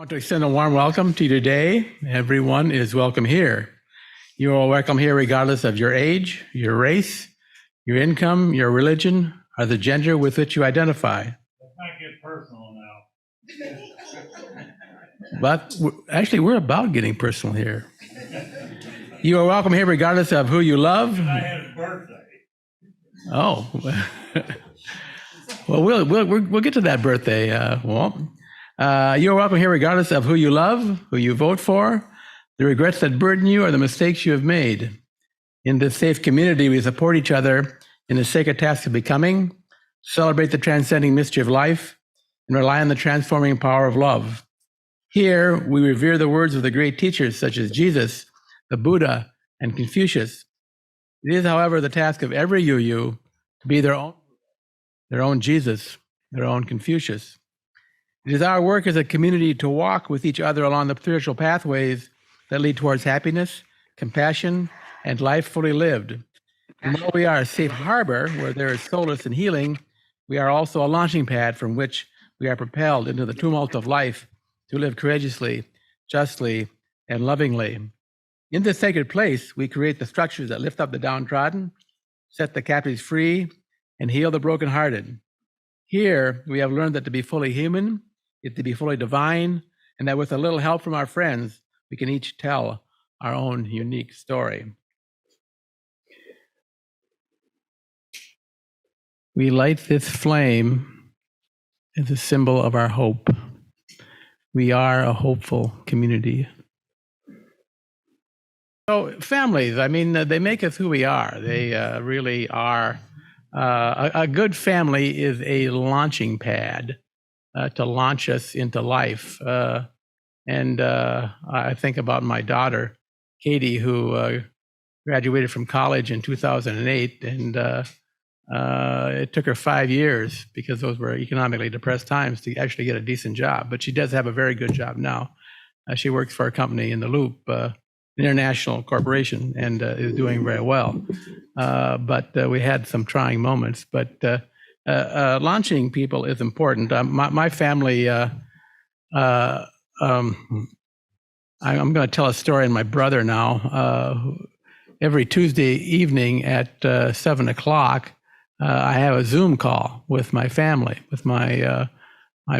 want to extend a warm welcome to you today. Everyone is welcome here. You are welcome here regardless of your age, your race, your income, your religion, or the gender with which you identify. Let's not get personal now. But actually, we're about getting personal here. You are welcome here regardless of who you love. I had his birthday. Oh, well, we'll get to that birthday, Walt. You're welcome here regardless of who you love, who you vote for, the regrets that burden you, or the mistakes you have made. In this safe community, we support each other in the sacred task of becoming, celebrate the transcending mystery of life, and rely on the transforming power of love. Here, we revere the words of the great teachers such as Jesus, the Buddha, and Confucius. It is, however, the task of every UU to be their own Jesus, their own Confucius. It is our work as a community to walk with each other along the spiritual pathways that lead towards happiness, compassion, and life fully lived. And while we are a safe harbor where there is solace and healing, we are also a launching pad from which we are propelled into the tumult of life to live courageously, justly, and lovingly. In this sacred place, we create the structures that lift up the downtrodden, set the captives free, and heal the brokenhearted. Here, we have learned that to be fully human is to be fully divine, and that with a little help from our friends, we can each tell our own unique story. We light this flame as a symbol of our hope. We are a hopeful community. So families, I mean, they make us who we are. They really are. A good family is a launching pad to launch us into life. And I think about my daughter, Katie, who graduated from college in 2008. And it took her 5 years, because those were economically depressed times, to actually get a decent job. But she does have a very good job now. She works for a company in the Loop, international corporation, and is doing very well. But we had some trying moments. But launching people is important. My family, I'm going to tell a story on my brother now. Every Tuesday evening at 7 o'clock, I have a Zoom call with my family, with my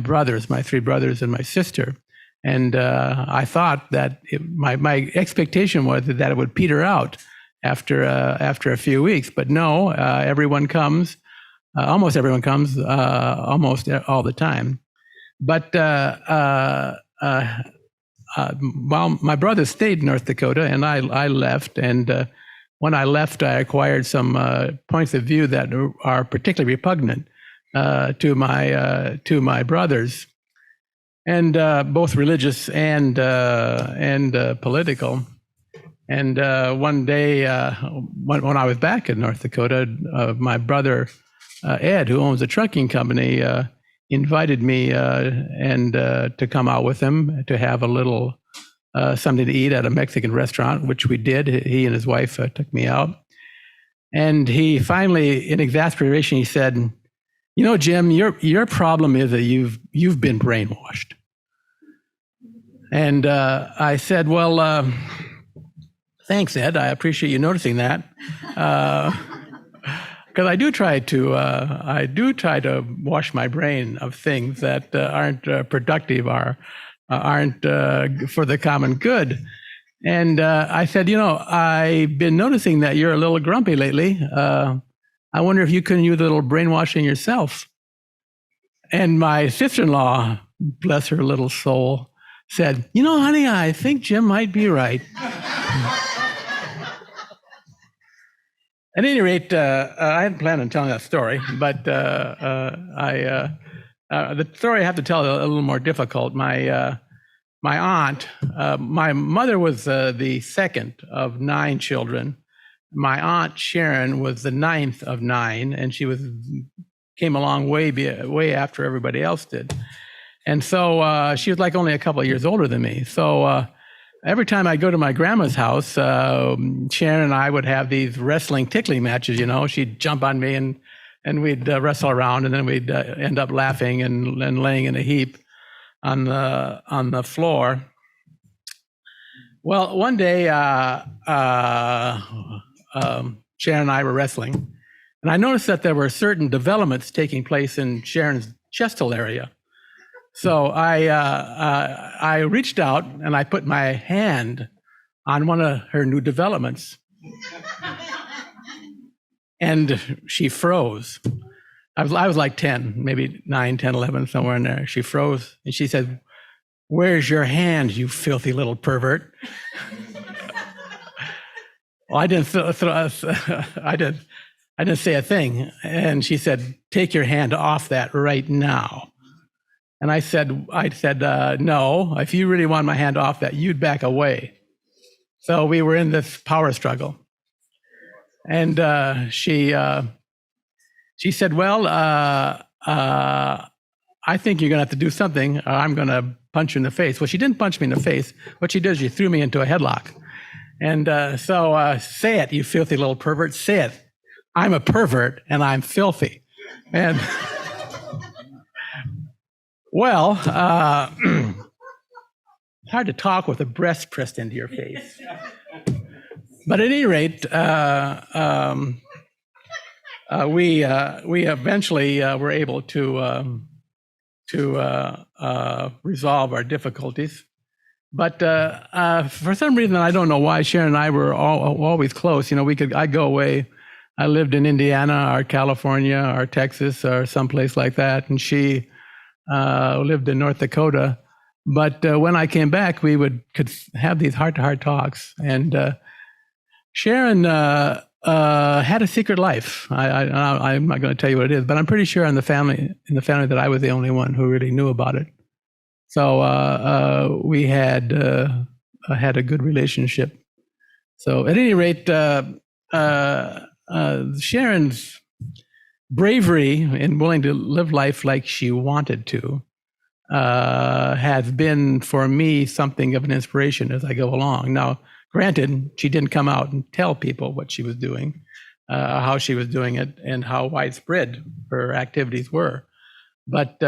brothers, my 3 brothers and my sister. And I thought that my expectation was that it would peter out after a few weeks, but no, everyone comes, almost everyone comes, almost all the time. But while my brother stayed in North Dakota and I left, and when I left, I acquired some points of view that are particularly repugnant to my brothers. And both religious and political. And one day, when I was back in North Dakota, my brother Ed, who owns a trucking company, invited me and to come out with him to have a little something to eat at a Mexican restaurant, which we did. He and his wife took me out, and he finally, in exasperation, he said, "You know, Jim, your problem is that you've been brainwashed." And I said, "Well, thanks, Ed. I appreciate you noticing that, because I do try to wash my brain of things that aren't productive or aren't for the common good." And I said, "You know, I've been noticing that you're a little grumpy lately. I wonder if you couldn't use a little brainwashing yourself." And my sister-in-law, bless her little soul, said, "You know, honey, I think Jim might be right." At any rate, I hadn't planned on telling that story, but the story I have to tell is a little more difficult. My aunt, my mother was the second of 9 children. My aunt Sharon was the 9th of 9, and she came along way after everybody else did. And so she was like only a couple of years older than me. So every time I go to my grandma's house, Sharon and I would have these wrestling tickling matches. You know, she'd jump on me and we'd wrestle around, and then we'd end up laughing and laying in a heap. on the floor. Well, one day, Sharon and I were wrestling, and I noticed that there were certain developments taking place in Sharon's chestal area. So I reached out and I put my hand on one of her new developments, and she froze. I was like 10, maybe 9, 10, 11, somewhere in there. She froze, and she said, "Where's your hand, you filthy little pervert?" Well, I didn't say a thing. And she said, "Take your hand off that right now." And I said, "No, if you really want my hand off that, you'd back away." So we were in this power struggle. And she said, "Well, I think you're going to have to do something, or I'm going to punch you in the face." Well, she didn't punch me in the face. What she did is she threw me into a headlock. And so say it, you filthy little pervert, say it. I'm a pervert and I'm filthy. And well, hard to talk with a breast pressed into your face. But at any rate, we eventually were able to resolve our difficulties. But for some reason, I don't know why, Sharon and I were always close. You know, I'd go away. I lived in Indiana or California or Texas or someplace like that, and she lived in North Dakota. But when I came back, we could have these heart-to-heart talks. And Sharon had a secret life. I'm not going to tell you what it is, but I'm pretty sure in the family that I was the only one who really knew about it. So we had a good relationship. So at any rate, Sharon's bravery and willing to live life like she wanted to has been for me something of an inspiration as I go along. Now, granted, she didn't come out and tell people what she was doing, how she was doing it, and how widespread her activities were. But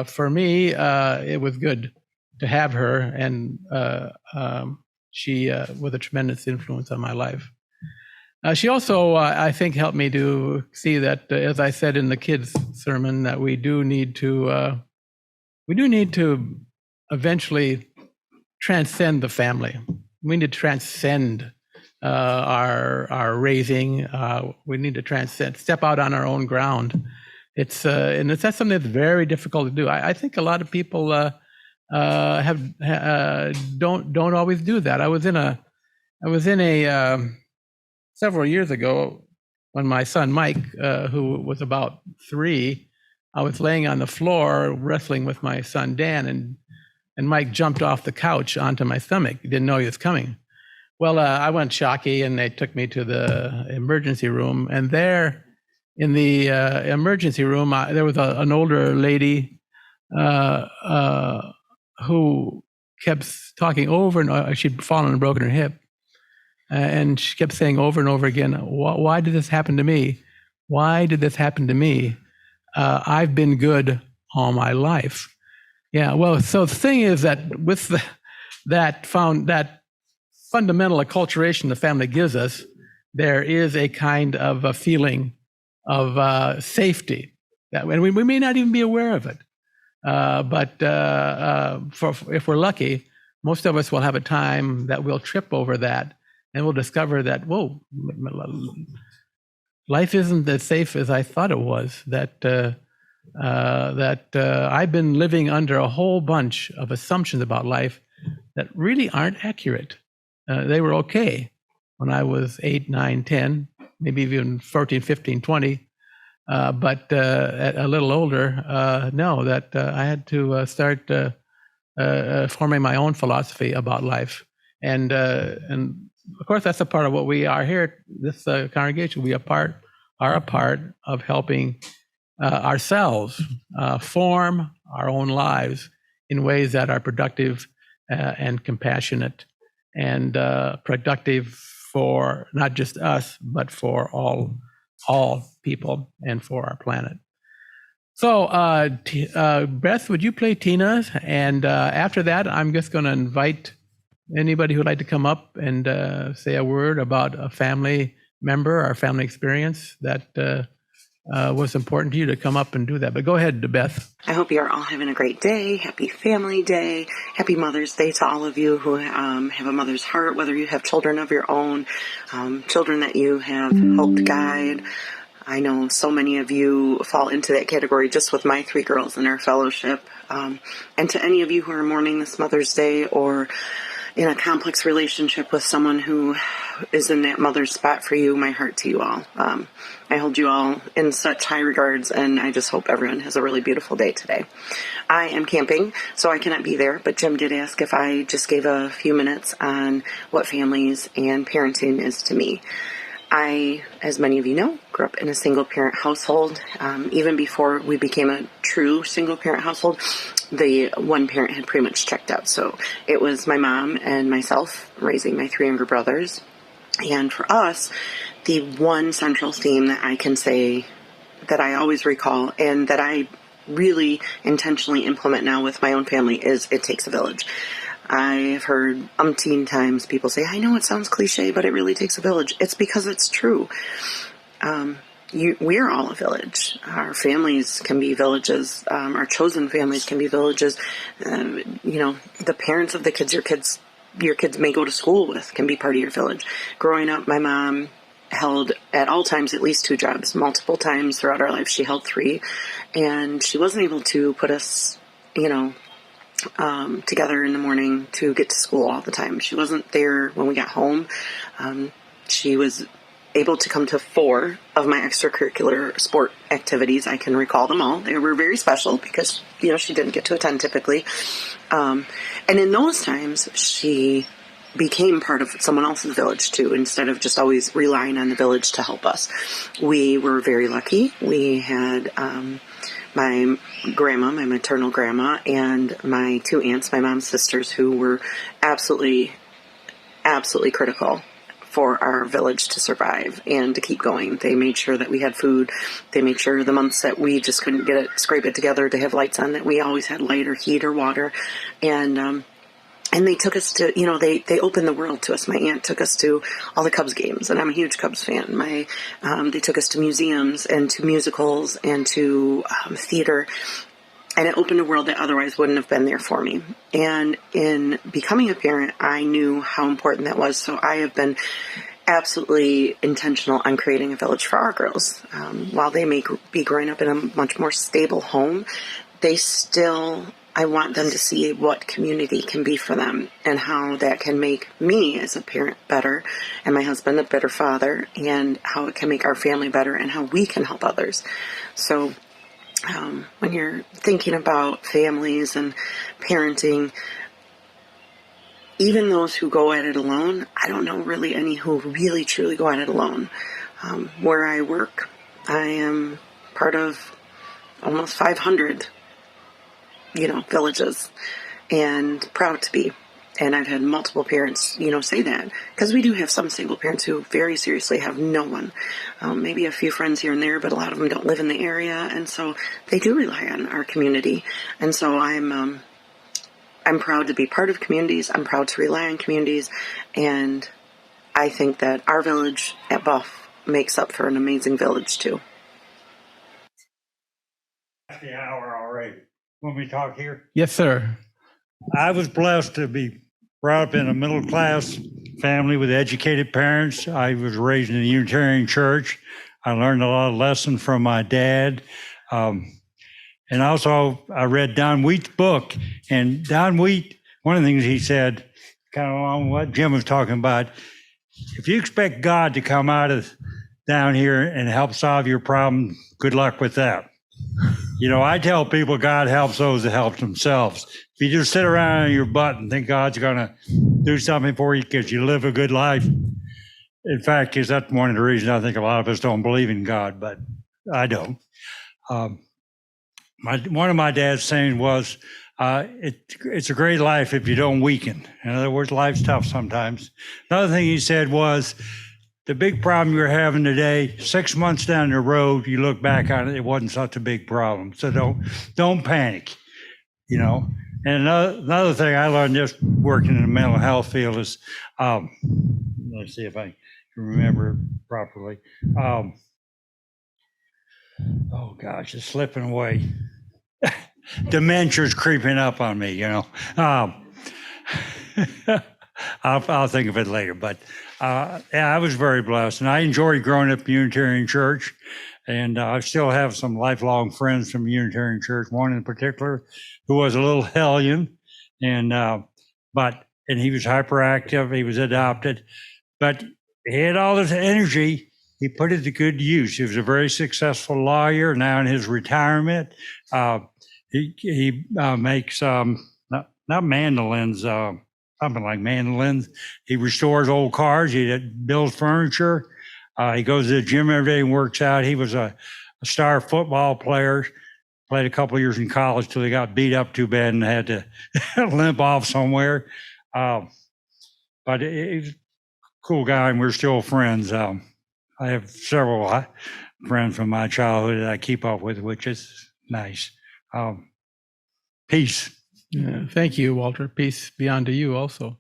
for me, it was good to have her, and she was a tremendous influence on my life. She also, I think, helped me to see that, as I said in the kids' sermon, that we do need to eventually transcend the family. We need to transcend our raising. We need to step out on our own ground. That's something that's very difficult to do. I think a lot of people don't always do that. I was in a several years ago when my son Mike, who was about 3, I was laying on the floor wrestling with my son Dan, and Mike jumped off the couch onto my stomach. He didn't know he was coming. Well, I went shocky, and they took me to the emergency room, and there in the emergency room, there was an older lady who kept talking over and over. She'd fallen and broken her hip. And she kept saying over and over again, "Why did this happen to me? Why did this happen to me? I've been good all my life." Yeah, well, so the thing is that with that fundamental acculturation the family gives us, there is a kind of a feeling of safety that, and we may not even be aware of it. But if we're lucky, most of us will have a time that we'll trip over that, and we'll discover that, whoa, life isn't as safe as I thought it was. That I've been living under a whole bunch of assumptions about life that really aren't accurate. They were okay when I was 8, 9, 10, maybe even 14, 15, 20. But at a little older, no, that I had to start forming my own philosophy about life. And of course, that's a part of what we are here, this congregation. We are a part of helping ourselves form our own lives in ways that are productive and compassionate and productive for not just us, but for all people and for our planet. So, Beth, would you play Tina? And after that, I'm just going to invite anybody who'd like to come up and say a word about a family member or family experience that was important to you to come up and do that. But go ahead, Beth. I hope you're all having a great day. Happy Family Day. Happy Mother's Day to all of you who have a mother's heart, whether you have children of your own, children that you have helped guide. I know so many of you fall into that category just with my 3 girls in our fellowship. And to any of you who are mourning this Mother's Day or in a complex relationship with someone who is in that mother's spot for you, my heart to you all. I hold you all in such high regards, and I just hope everyone has a really beautiful day today. I am camping, so I cannot be there, but Jim did ask if I just gave a few minutes on what families and parenting is to me. I, as many of you know, grew up in a single-parent household. Even before we became a true single-parent household, the one parent had pretty much checked out. So it was my mom and myself raising my 3 younger brothers. And for us, the one central theme that I can say that I always recall and that I really intentionally implement now with my own family is it takes a village. I've heard umpteen times people say, I know it sounds cliche, but it really takes a village. It's because it's true. We're all a village. Our families can be villages. Our chosen families can be villages. The parents of the kids your kids may go to school with can be part of your village. Growing up, my mom held at all times at least 2 jobs. Multiple times throughout our life, she held 3. And she wasn't able to put us, together in the morning to get to school all the time. She wasn't there when we got home. She was able to come to 4 of my extracurricular sport activities. I can recall them all. They were very special because, she didn't get to attend typically. And in those times, she became part of someone else's village too, instead of just always relying on the village to help us. We were very lucky. We had my grandma, my maternal grandma, and my 2 aunts, my mom's sisters, who were absolutely critical for our village to survive and to keep going. They made sure that we had food. They made sure the months that we just couldn't scrape it together to have lights on, that we always had light or heat or water. And they took us to, they opened the world to us. My aunt took us to all the Cubs games, and I'm a huge Cubs fan. They took us to museums and to musicals and to theater, and it opened a world that otherwise wouldn't have been there for me. And in becoming a parent, I knew how important that was. So I have been absolutely intentional on creating a village for our girls. While they may be growing up in a much more stable home, I want them to see what community can be for them and how that can make me as a parent better and my husband a better father, and how it can make our family better and how we can help others. So when you're thinking about families and parenting, even those who go at it alone, I don't know really any who really truly go at it alone. Where I work, I am part of almost 500 villages, and proud to be. And I've had multiple parents, say that, because we do have some single parents who very seriously have no one, maybe a few friends here and there, but a lot of them don't live in the area. And so they do rely on our community. And so I'm proud to be part of communities. I'm proud to rely on communities. And I think that our village at Buff makes up for an amazing village too. The hour already. When we talk here, Yes, sir. I was blessed to be brought up in a middle class family with educated parents. I was raised in a Unitarian church. I learned a lot of lessons from my dad. And also I read Don Wheat's book, and Don Wheat, one of the things he said, kind of along what Jim was talking about, if you expect God to come out of down here and help solve your problem, good luck with that. I tell people God helps those that help themselves. If you just sit around on your butt and think God's going to do something for you because you live a good life, in fact, that's one of the reasons I think a lot of us don't believe in God, but I don't. One of my dad's saying was, it's a great life if you don't weaken. In other words, life's tough sometimes. Another thing he said was, the big problem you're having today, 6 months down the road, you look back on it, it wasn't such a big problem. So don't panic, you know. And another thing I learned just working in the mental health field is, let's see if I can remember it properly. Oh gosh, it's slipping away. Dementia's creeping up on me, you know. I'll think of it later. But yeah, I was very blessed, and I enjoyed growing up in Unitarian Church. And I still have some lifelong friends from Unitarian Church. One in particular, who was a little hellion, and he was hyperactive. He was adopted, but he had all this energy. He put it to good use. He was a very successful lawyer. Now in his retirement, he makes not mandolins, something like mandolins. He restores old cars. He builds furniture. He goes to the gym every day and works out. He was a star football player. Played a couple of years in college till he got beat up too bad and had to limp off somewhere. But he's a cool guy, and we're still friends. I have several friends from my childhood that I keep up with, which is nice. Peace. Thank you, Walter. Peace be unto you also.